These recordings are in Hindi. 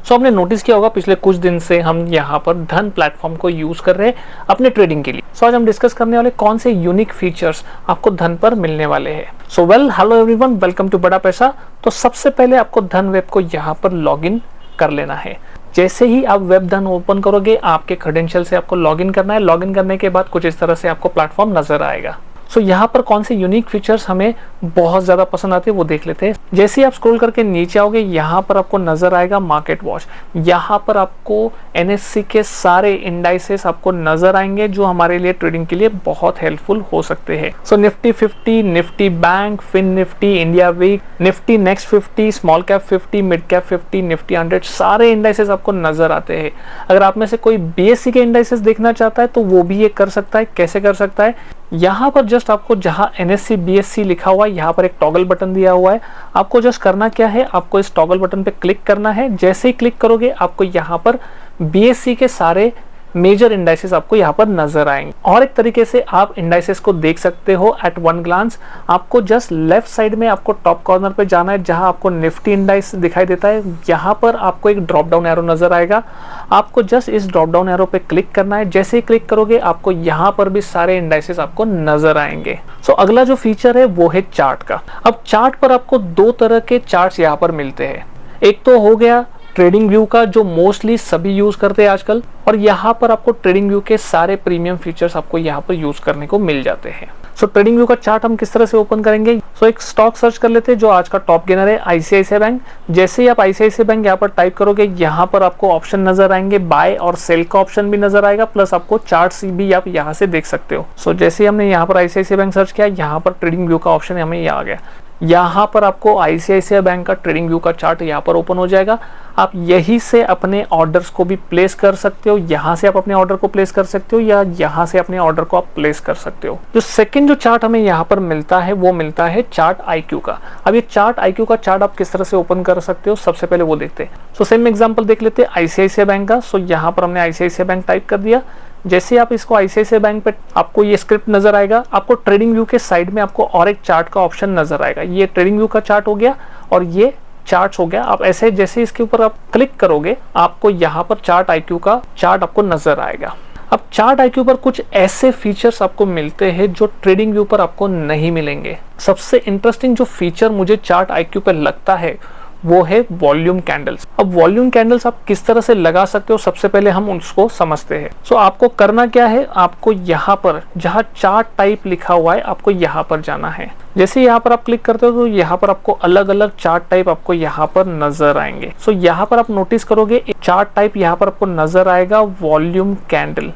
सो आपने नोटिस किया होगा पिछले कुछ दिन से हम यहाँ पर धन प्लेटफॉर्म को यूज कर रहे हैं अपने ट्रेडिंग के लिए। सो आज हम डिस्कस करने वाले कौन से यूनिक फीचर्स आपको धन पर मिलने वाले हैं। So hello everyone, welcome to Bada Paisa. तो सबसे पहले आपको धन वेब को यहाँ पर लॉगिन कर लेना है। जैसे ही आप वेब धन ओपन करोगे आपके क्रेडेंशियल से आपको लॉगिन करना है। लॉगिन करने के बाद कुछ इस तरह से आपको प्लेटफॉर्म नजर आएगा। सो यहाँ पर कौन से यूनिक फीचर्स हमें बहुत ज़्यादा पसंद आते हैं वो देख लेते हैं। जैसे ही आप स्क्रॉल करके नीचे आओगे यहाँ पर आपको नज़र आएगा मार्केट वॉच। यहाँ पर आपको एनएससी के सारे इंडाइसेस आपको नज़र आएंगे जो हमारे लिए ट्रेडिंग के लिए बहुत हेल्पफुल हो सकते हैं। So Nifty 50, Nifty bank, fin Nifty, India VIX, Nifty next 50, small cap 50, mid cap 50, Nifty 100, सारे इंडाइसेस आपको नज़र आते हैं। अगर आप में से कोई बीएससी के इंडाइसेस देखना चाहता है तो वो भी ये कर सकता है। कैसे कर सकता है? यहाँ पर जस्ट आपको जहाँ एनएससी बीएससी लिखा हुआ है यहाँ पर एक टॉगल बटन दिया हुआ है। आपको जस्ट करना क्या है, आपको इस टॉगल बटन पे क्लिक करना है। जैसे ही क्लिक करोगे आपको यहाँ पर बीएससी के सारे मेजर इंडाइसेस आपको यहाँ पर नजर आएंगे। और एक तरीके से आप इंडाइसेस को देख सकते हो एट वन ग्लांस। आपको जस्ट लेफ्ट साइड में आपको टॉप कॉर्नर पे जाना है जहाँ आपको निफ्टी इंडाइस दिखाई देता है। यहाँ पर आपको एक ड्रॉप डाउन एरो नजर आएगा। आपको जस्ट इस ड्रॉप डाउन एरो पे क्लिक करना है। जैसे ही क्लिक करोगे आपको यहाँ पर भी सारे इंडाइसेस आपको नजर आएंगे। सो अगला जो फीचर है वो है चार्ट का। अब चार्ट पर आपको दो तरह के चार्ट्स यहाँ पर मिलते हैं। एक तो हो गया ट्रेडिंग व्यू का जो मोस्टली सभी यूज करते हैं आजकल, और यहाँ पर आपको ट्रेडिंग व्यू के सारे प्रीमियम फीचर्स आपको यहाँ पर यूज करने को मिल जाते हैं। सो ट्रेडिंग व्यू का चार्ट हम किस तरह से ओपन करेंगे? सो एक स्टॉक सर्च कर लेते हैं जो आज का टॉप गेनर है आईसीआईसीआई बैंक। जैसे ही आप आईसीआईसीआई बैंक यहाँ पर टाइप करोगे यहाँ पर आपको ऑप्शन नजर आएंगे, बाय और सेल का ऑप्शन भी नजर आएगा, प्लस आपको चार्ट भी आप यहाँ से देख सकते हो। सो जैसे ही हमने यहाँ पर आईसीआईसीआई बैंक सर्च किया यहाँ पर ट्रेडिंग व्यू का ऑप्शन हमें यहाँ आ गया। यहाँ पर आपको आईसीआईसीआई बैंक का ट्रेडिंग व्यू का चार्ट यहाँ पर ओपन हो जाएगा। आप यहीं से अपने ऑर्डर्स को भी प्लेस कर सकते हो। यहाँ से आप अपने ऑर्डर को प्लेस कर सकते हो या यहाँ से अपने ऑर्डर को आप प्लेस कर सकते हो। जो सेकंड जो चार्ट हमें यहाँ पर मिलता है वो मिलता है चार्ट आईक्यू का। अब ये चार्ट आईक्यू का चार्ट आप किस तरह से ओपन कर सकते हो सबसे पहले वो देखते हैं। सो सेम एग्जाम्पल देख लेते हैं आईसीआईसीआई बैंक का। सो यहाँ पर हमने आईसीआईसीआई बैंक टाइप कर दिया। जैसे आप इसको आईसीआईसीआई बैंक पे आपको ये स्क्रिप्ट नजर आएगा। आपको ट्रेडिंग व्यू के साइड में आपको और एक चार्ट का ऑप्शन नजर आएगा। ये ट्रेडिंग व्यू का चार्ट हो गया और ये चार्ट हो गया। आप ऐसे जैसे इसके ऊपर आप क्लिक करोगे आपको यहाँ पर चार्ट आईक्यू का चार्ट आपको नजर आएगा। अब चार्ट आईक्यू पर कुछ ऐसे फीचर्स आपको मिलते हैं जो ट्रेडिंग व्यू पर आपको नहीं मिलेंगे। सबसे इंटरेस्टिंग जो फीचर मुझे चार्ट आईक्यू पर लगता है वो है वॉल्यूम कैंडल्स। अब वॉल्यूम कैंडल्स आप किस तरह से लगा सकते हो सबसे पहले हम उसको समझते हैं। सो आपको करना क्या है, आपको यहाँ पर जहाँ चार्ट टाइप लिखा हुआ है आपको यहाँ पर जाना है। जैसे यहाँ पर आप क्लिक करते हो तो यहाँ पर आपको अलग अलग चार्ट टाइप आपको यहाँ पर नजर आएंगे। सो यहाँ पर आप नोटिस करोगे चार्ट टाइप यहाँ पर आपको नजर आएगा वॉल्यूम कैंडल।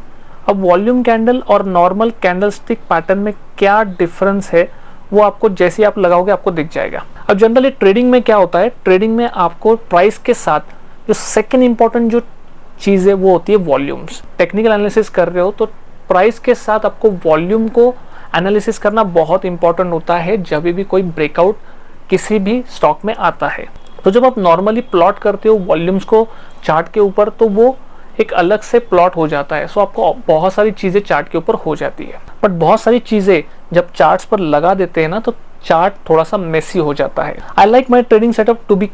अब वॉल्यूम कैंडल और नॉर्मल कैंडल स्टिक पैटर्न में क्या डिफरेंस है वो आपको जैसे ही आप लगाओगे आपको दिख जाएगा। अब जनरली ट्रेडिंग में क्या होता है, ट्रेडिंग में आपको प्राइस के साथ जो सेकंड इंपॉर्टेंट जो चीज़ है वो होती है वॉल्यूम्स। टेक्निकल एनालिसिस कर रहे हो तो प्राइस के साथ आपको वॉल्यूम को एनालिसिस करना बहुत इंपॉर्टेंट होता है जब भी कोई ब्रेकआउट किसी भी स्टॉक में आता है। तो जब आप नॉर्मली प्लॉट करते हो वॉल्यूम्स को चार्ट के ऊपर तो वो एक अलग से प्लॉट हो जाता है। सो आपको बहुत सारी चीज़ें चार्ट के ऊपर हो जाती है, बट बहुत सारी चीज़ें जब चार्ट्स पर लगा देते हैं ना तो चार्ट थोड़ा सा मेसी हो जाता है। I like my trading setup to be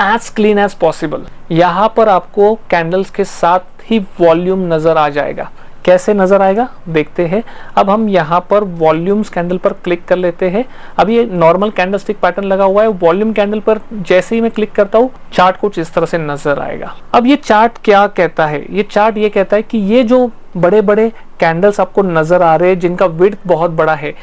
as clean as possible. यहाँ पर आपको कैंडल्स के साथ ही वॉल्यूम नजर आ जाएगा। कैसे नजर आएगा देखते हैं। अब हम यहाँ पर वॉल्यूम्स कैंडल पर क्लिक कर लेते हैं। अब ये नॉर्मल कैंडल स्टिक पैटर्न लगा हुआ है। वॉल्यूम कैंडल पर जैसे ही मैं क्लिक करता हूँ चार्ट कुछ इस तरह से नजर आएगा। अब ये चार्ट क्या कहता है, ये चार्ट ये कहता है कि ये जो बड़े बड़े कैंडल्स आपको नजर आ रहे हैं जिनका विड्थ बहुत बड़ा है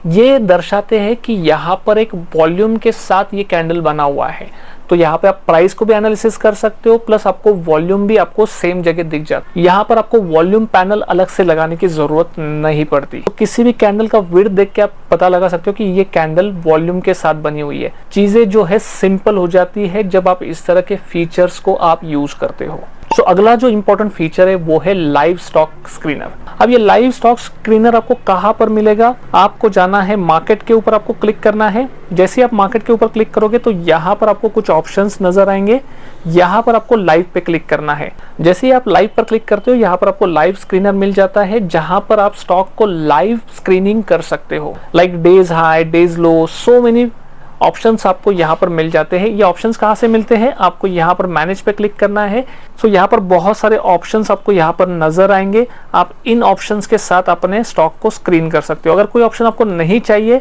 ये दर्शाते हैं कि यहाँ पर एक वॉल्यूम के साथ ये कैंडल बना हुआ है। तो यहाँ पे आप प्राइस को भी एनालिसिस कर सकते हो प्लस आपको वॉल्यूम भी आपको सेम जगह दिख जाता है। यहाँ पर आपको वॉल्यूम पैनल अलग से लगाने की जरूरत नहीं पड़ती। तो किसी भी कैंडल का विड्थ देख के आप पता लगा सकते हो कि ये कैंडल वॉल्यूम के साथ बनी हुई है। चीजें जो है सिंपल हो जाती है जब आप इस तरह के फीचर्स को आप यूज करते हो। तो अगला जो इंपॉर्टेंट फीचर है वो है लाइव स्टॉक स्क्रीनर। अब ये लाइव स्टॉक स्क्रीनर आपको कहाँ पर मिलेगा, आपको जाना है मार्केट के ऊपर, आपको क्लिक करना है। जैसे आप मार्केट के ऊपर क्लिक करोगे तो यहाँ पर आपको कुछ ऑप्शंस नजर आएंगे। यहाँ पर आपको लाइव पे क्लिक करना है। जैसे ही आप लाइव पर क्लिक करते हो यहाँ पर आपको लाइव स्क्रीनर मिल जाता है जहां पर आप स्टॉक को लाइव स्क्रीनिंग कर सकते हो। लाइक डेज हाई, डेज लो, सो मेनी ऑप्शंस आपको यहाँ पर मिल जाते हैं। ये ऑप्शंस कहाँ से मिलते हैं, आपको यहाँ पर मैनेज पे क्लिक करना है। सो यहाँ पर बहुत सारे ऑप्शंस आपको यहाँ पर नजर आएंगे। आप इन ऑप्शंस के साथ अपने स्टॉक को स्क्रीन कर सकते हो। अगर कोई ऑप्शन आपको नहीं चाहिए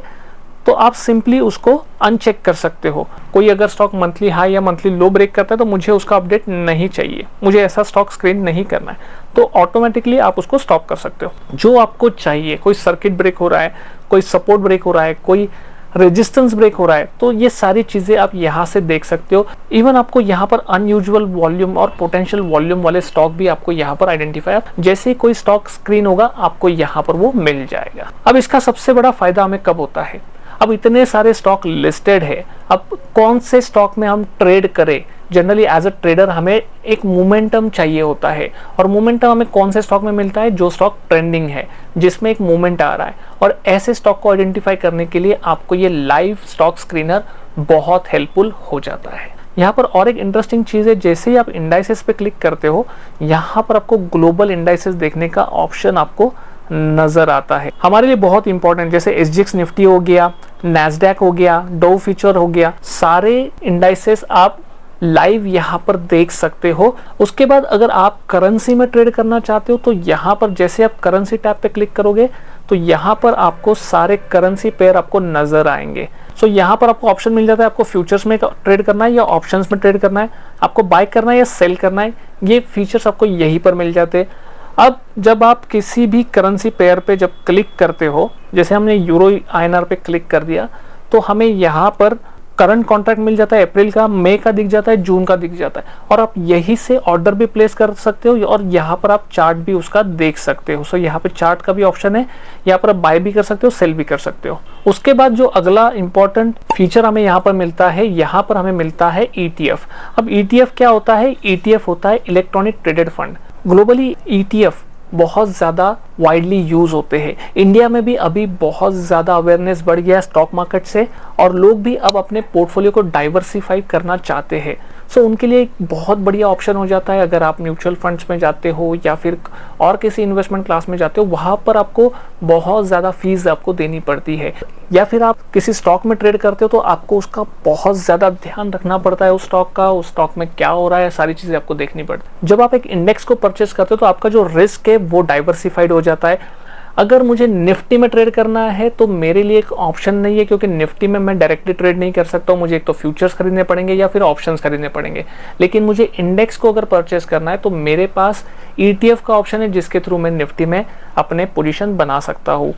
तो आप सिंपली उसको अनचेक कर सकते हो। कोई अगर स्टॉक मंथली हाई या मंथली लो ब्रेक करता है तो मुझे उसका अपडेट नहीं चाहिए, मुझे ऐसा स्टॉक स्क्रीन नहीं करना है, तो ऑटोमेटिकली आप उसको स्टॉप कर सकते हो। जो आपको चाहिए, कोई सर्किट ब्रेक हो रहा है, कोई सपोर्ट ब्रेक हो रहा है, कोई रेजिस्टेंस ब्रेक हो रहा है, तो ये सारी चीजें आप यहाँ से देख सकते हो। इवन आपको यहाँ पर अनयूजुअल वॉल्यूम और पोटेंशियल वॉल्यूम वाले स्टॉक भी आपको यहाँ पर आइडेंटिफाई, जैसे ही कोई स्टॉक स्क्रीन होगा आपको यहाँ पर वो मिल जाएगा। अब इसका सबसे बड़ा फायदा हमें कब होता है, अब इतने सारे स्टॉक लिस्टेड है, अब कौन से स्टॉक में हम ट्रेड करें। जनरली एज अ ट्रेडर हमें एक मोमेंटम चाहिए होता है, और मोमेंटम हमें कौन से स्टॉक में मिलता है, जो स्टॉक ट्रेंडिंग है, जिसमें एक मूवमेंट आ रहा है। और ऐसे स्टॉक को आइडेंटिफाई करने के लिए आपको ये लाइव स्टॉक स्क्रीनर बहुत हेल्पफुल हो जाता है। यहाँ पर और एक इंटरेस्टिंग चीज़ है, जैसे ही आप इंडाइसेस पे क्लिक करते हो, यहाँ पर आपको ग्लोबल इंडाइसेस देखने का ऑप्शन आपको नजर आता है। हमारे लिए बहुत इंपॉर्टेंट, जैसे SGX निफ्टी हो गया, नैस्डैक हो गया, डो फ्यूचर हो गया, सारे इंडाइसेस आप लाइव यहाँ पर देख सकते हो। उसके बाद अगर आप करेंसी में ट्रेड करना चाहते हो तो यहाँ पर जैसे आप करेंसी टैब पे क्लिक करोगे तो यहाँ पर आपको सारे करेंसी पेयर आपको नजर आएंगे। सो यहाँ पर आपको ऑप्शन मिल जाता है, आपको फ्यूचर्स में ट्रेड करना है या ऑप्शंस में ट्रेड करना है, आपको बाय करना है या सेल करना है, ये फीचर्स आपको यहीं पर मिल जाते हैं। अब जब आप किसी भी करेंसी पेयर पे जब क्लिक करते हो, जैसे हमने यूरो INR पे क्लिक कर दिया, तो हमें यहाँ पर करंट कॉन्ट्रैक्ट मिल जाता है, अप्रैल का, मई का दिख जाता है, जून का दिख जाता है, और आप यहीं से ऑर्डर भी प्लेस कर सकते हो और यहाँ पर आप चार्ट भी उसका देख सकते हो। सो यहाँ पे चार्ट का भी ऑप्शन है, यहाँ पर आप बाय भी कर सकते हो, सेल भी कर सकते हो। उसके बाद जो अगला इंपॉर्टेंट फीचर हमें यहाँ पर मिलता है, यहाँ पर हमें मिलता है ETF। अब ETF क्या होता है, ETF होता है electronic traded fund. Globally ETF बहुत ज़्यादा वाइडली यूज होते हैं। इंडिया में भी अभी बहुत ज़्यादा अवेयरनेस बढ़ गया है स्टॉक मार्केट से, और लोग भी अब अपने पोर्टफोलियो को डाइवर्सिफाई करना चाहते हैं। सो उनके लिए एक बहुत बढ़िया ऑप्शन हो जाता है, अगर आप म्यूचुअल फंड्स में जाते हो या फिर और किसी इन्वेस्टमेंट क्लास में जाते हो, वहाँ पर आपको बहुत ज़्यादा फीस आपको देनी पड़ती है, या फिर आप किसी स्टॉक में ट्रेड करते हो तो आपको उसका बहुत ज़्यादा ध्यान रखना पड़ता है, उस स्टॉक का, उस स्टॉक में क्या हो रहा है, सारी चीज़ें आपको देखनी पड़ती है। जब आप एक इंडेक्स को परचेस करते हो तो आपका जो रिस्क है वो डाइवर्सिफाइड हो जाता है। अगर मुझे निफ्टी में ट्रेड करना है तो मेरे लिए एक ऑप्शन नहीं है, क्योंकि निफ्टी में मैं डायरेक्टली ट्रेड नहीं कर सकता हूँ, मुझे एक तो फ्यूचर्स खरीदने पड़ेंगे या फिर ऑप्शंस खरीदने पड़ेंगे। लेकिन मुझे इंडेक्स को अगर परचेस करना है तो मेरे पास ETF का ऑप्शन है, जिसके थ्रू मैं निफ्टी में अपने पोजीशन बना सकता हूँ।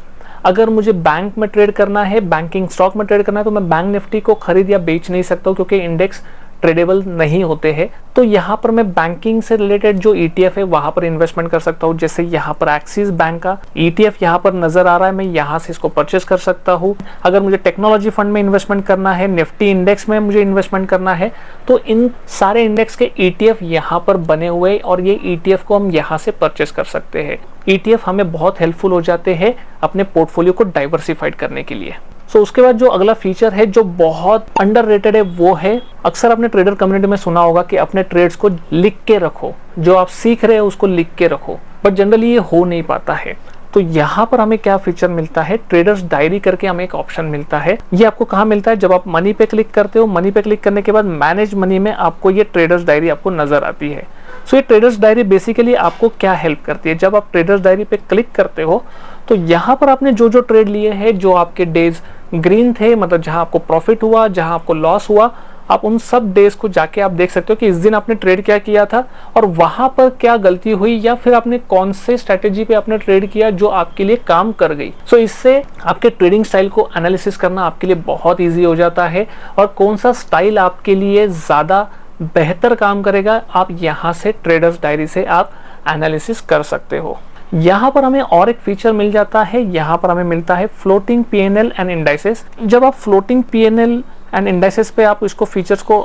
अगर मुझे बैंक में ट्रेड करना है, बैंकिंग स्टॉक में ट्रेड करना है, तो मैं बैंक निफ्टी को खरीद या बेच नहीं सकता हूँ, क्योंकि इंडेक्स ट्रेडेबल नहीं होते हैं। तो यहाँ पर मैं बैंकिंग से रिलेटेड जो ETF है वहां पर इन्वेस्टमेंट कर सकता हूँ। जैसे यहाँ पर एक्सिस बैंक का ETF यहाँ पर नजर आ रहा है, मैं यहाँ से इसको परचेस कर सकता हूँ। अगर मुझे टेक्नोलॉजी फंड में इन्वेस्टमेंट करना है, निफ्टी इंडेक्स में मुझे इन्वेस्टमेंट करना है, तो इन सारे इंडेक्स के ETF यहाँ पर बने हुए, और ये ETF को हम यहाँ से परचेस कर सकते हैं। ETF हमें बहुत हेल्पफुल हो जाते हैं अपने पोर्टफोलियो को डाइवर्सिफाइड करने के लिए। सो उसके बाद जो अगला फीचर है जो बहुत अंडररेटेड है वो है, अक्सर आपने ट्रेडर कम्युनिटी में सुना होगा कि अपने ट्रेड्स को लिख के रखो, जो आप सीख रहे हो उसको लिख के रखो, बट जनरली ये हो नहीं पाता है। तो यहाँ पर हमें क्या फीचर मिलता है, ट्रेडर्स डायरी करके हमें एक ऑप्शन मिलता है। ये आपको कहाँ मिलता है, जब आप मनी पे क्लिक करते हो, मनी पे क्लिक करने के बाद मैनेज मनी में आपको ये ट्रेडर्स डायरी आपको नजर आती है। सो ये ट्रेडर्स डायरी बेसिकली आपको क्या हेल्प करती है, जब आप ट्रेडर्स डायरी पे क्लिक करते हो तो यहाँ पर आपने जो जो ट्रेड लिए हैं, जो आपके डेज ग्रीन थे, मतलब जहां आपको प्रॉफिट हुआ, जहां आपको लॉस हुआ, आप उन सब डेज को जाके आप देख सकते हो कि इस दिन आपने ट्रेड क्या किया था और वहां पर क्या गलती हुई, या फिर आपने कौन से स्ट्रेटेजी पे आपने ट्रेड किया जो आपके लिए काम कर गई। सो इससे आपके ट्रेडिंग स्टाइल को एनालिसिस करना आपके लिए बहुत ईजी हो जाता है, और कौन सा स्टाइल आपके लिए ज्यादा बेहतर काम करेगा, आप यहाँ से ट्रेडर्स डायरी से आप एनालिसिस कर सकते हो। यहाँ पर हमें और एक फीचर मिल जाता है, यहाँ पर हमें मिलता है फ्लोटिंग PNL एंड इंडाइसेस। जब आप फ्लोटिंग PNL एंड इंडाइसेस पे आप इसको फीचर्स को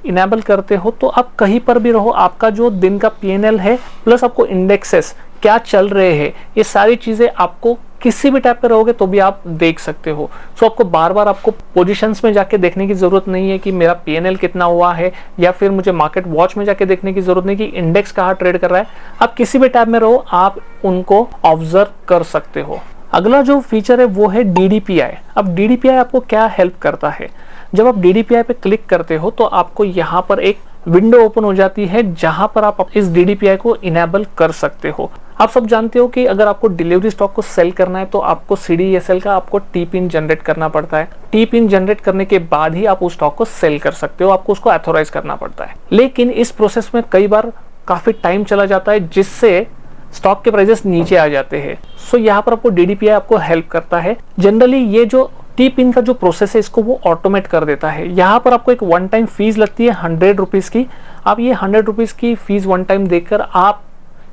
इनेबल करते हो तो आप कहीं पर भी रहो, आपका जो दिन का PNL है प्लस आपको इंडेक्सेस क्या चल रहे हैं, ये सारी चीजें आपको किसी भी टाइप पे रहोगे तो भी आप देख सकते हो। सो आपको बार बार आपको पोजीशंस में जाके देखने की जरूरत नहीं है कि मेरा PNL कितना हुआ है, या फिर मुझे मार्केट वॉच में जाके देखने की जरूरत नहीं कि इंडेक्स कहाँ ट्रेड कर रहा है। आप किसी भी टाइप में रहो, आप उनको ऑब्जर्व कर सकते हो। अगला जो फीचर है वो है DDPI। अब DDPI आपको क्या हेल्प करता है, जब आप DDPI पे क्लिक करते हो तो आपको यहाँ पर एक विंडो ओपन हो जाती है जहां पर आप इस DDPI को इनेबल कर सकते हो। आप सब जानते हो कि अगर आपको डिलीवरी स्टॉक को सेल करना है तो आपको CDSL का आपको टी पिन जनरेट करना पड़ता है। टी पिन जनरेट करने के बाद ही आप उस स्टॉक को सेल कर सकते हो, आपको उसको ऑथोराइज करना पड़ता है। लेकिन इस प्रोसेस में कई बार काफी टाइम चला जाता है जिससे स्टॉक के प्राइसेस नीचे आ जाते हैं। सो यहाँ पर आपको DDPI आपको हेल्प करता है। जनरली ये जो टी पिन का जो प्रोसेस है इसको वो ऑटोमेट कर देता है। यहाँ पर आपको एक वन टाइम फीस लगती है 100 रुपीज की। आप ये 100 रुपीज की फीस वन टाइम देकर आप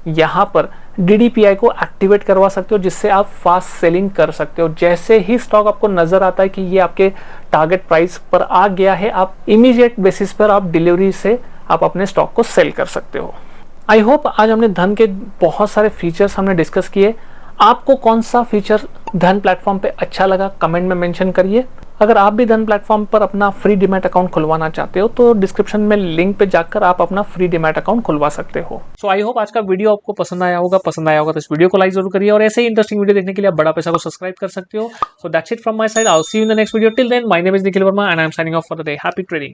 यहाँ पर DDPI को एक्टिवेट करवा सकते हो, जिससे आप फास्ट सेलिंग कर सकते हो। जैसे ही स्टॉक आपको नजर आता है कि ये आपके टारगेट प्राइस पर आ गया है, आप इमीडिएट बेसिस पर आप डिलीवरी से आप अपने स्टॉक को सेल कर सकते हो। आई होप आज हमने धन के बहुत सारे फीचर्स हमने डिस्कस किए। आपको कौन सा फीचर धन प्लेटफॉर्म पे अच्छा लगा कमेंट में मेंशन करिए। अगर आप भी धन प्लेटफॉर्म पर अपना फ्री डीमैट अकाउंट खुलवाना चाहते हो तो डिस्क्रिप्शन में लिंक पे जाकर आप अपना फ्री डीमैट अकाउंट खुलवा सकते हो। सो आई होप आज का वीडियो आपको पसंद आया होगा तो इस वीडियो को लाइक जरूर करिए और ऐसे ही इंटरेस्टिंग वीडियो देखने के लिए आप बड़ा पैसा को सब्सक्राइब कर सकते हो। So that's it from my side, I will see you in the next video. Till then my name is Nikhil Verma and I am signing off for the day. Happy trading.